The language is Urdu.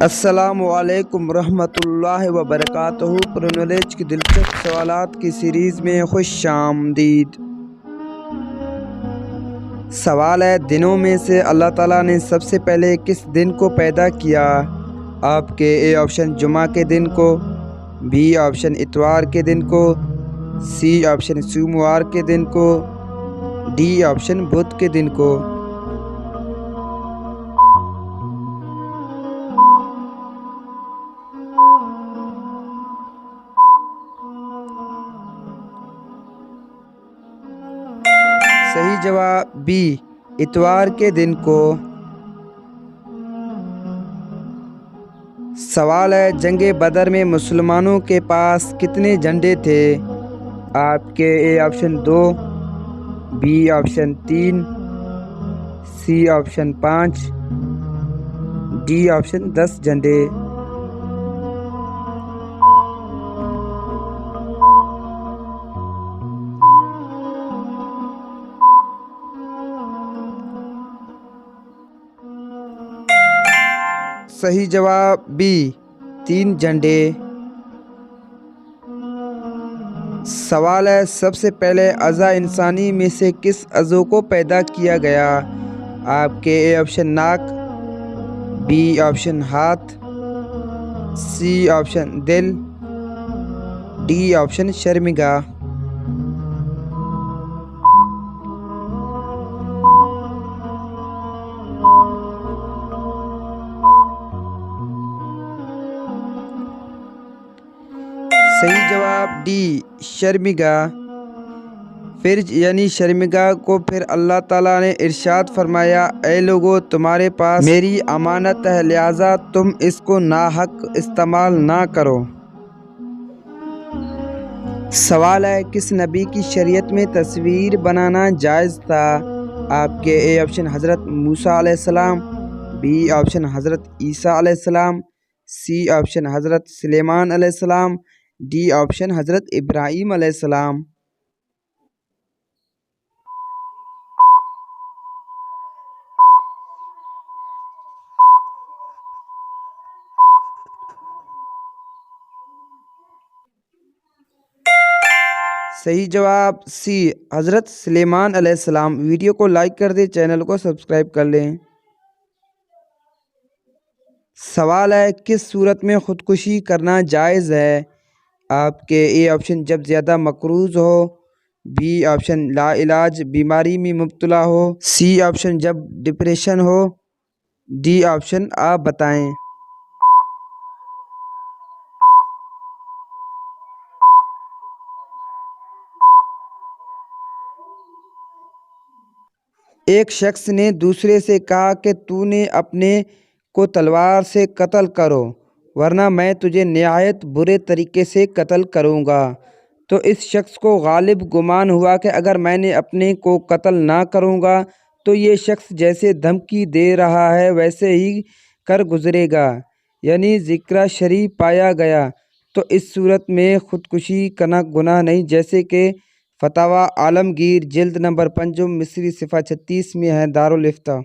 السلام علیکم ورحمۃ اللہ وبرکاتہ۔ پر نالج کی دلچسپ سوالات کی سیریز میں خوش آمدید۔ سوال ہے، دنوں میں سے اللہ تعالیٰ نے سب سے پہلے کس دن کو پیدا کیا؟ آپ کے اے آپشن جمعہ کے دن کو، بی آپشن اتوار کے دن کو، سی آپشن سوموار کے دن کو، ڈی آپشن بدھ کے دن کو۔ صحیح جواب بی اتوار کے دن کو۔ سوال ہے، جنگ بدر میں مسلمانوں کے پاس کتنے جھنڈے تھے؟ آپ کے A option 2، B option 3، C option 5، D option 10 جھنڈے۔ صحیح جواب بی 3 جھنڈے۔ سوال ہے، سب سے پہلے اعضاء انسانی میں سے کس عضو کو پیدا کیا گیا؟ آپ کے اے آپشن ناک، بی آپشن ہاتھ، سی آپشن دل، ڈی آپشن شرمگاہ۔ صحیح جواب ڈی شرمگاہ۔ پھر یعنی شرمگاہ کو پھر اللہ تعالیٰ نے ارشاد فرمایا، اے لوگو تمہارے پاس میری امانت ہے، لہٰذا تم اس کو ناحق استعمال نہ کرو۔ سوال ہے، کس نبی کی شریعت میں تصویر بنانا جائز تھا؟ آپ کے اے آپشن حضرت موسیٰ علیہ السلام، بی آپشن حضرت عیسیٰ علیہ السلام، سی آپشن حضرت سلیمان علیہ السلام، ڈی آپشن حضرت ابراہیم علیہ السلام۔ صحیح جواب سی حضرت سلیمان علیہ السلام۔ ویڈیو کو لائک کر دیں، چینل کو سبسکرائب کر لیں۔ سوال ہے، کس صورت میں خودکشی کرنا جائز ہے؟ آپ کے اے آپشن جب زیادہ مقروض ہو، بی آپشن لا علاج بیماری میں مبتلا ہو، سی آپشن جب ڈپریشن ہو، ڈی آپشن آپ بتائیں۔ ایک شخص نے دوسرے سے کہا کہ تو نے اپنے کو تلوار سے قتل کرو ورنہ میں تجھے نہایت برے طریقے سے قتل کروں گا۔ تو اس شخص کو غالب گمان ہوا کہ اگر میں نے اپنے کو قتل نہ کروں گا تو یہ شخص جیسے دھمکی دے رہا ہے ویسے ہی کر گزرے گا، یعنی ذکر شریف پایا گیا۔ تو اس صورت میں خودکشی کرنا گناہ نہیں، جیسے کہ فتاوی عالمگیر جلد نمبر 5 مصری صفحہ 36 میں ہے، دارالافتاء۔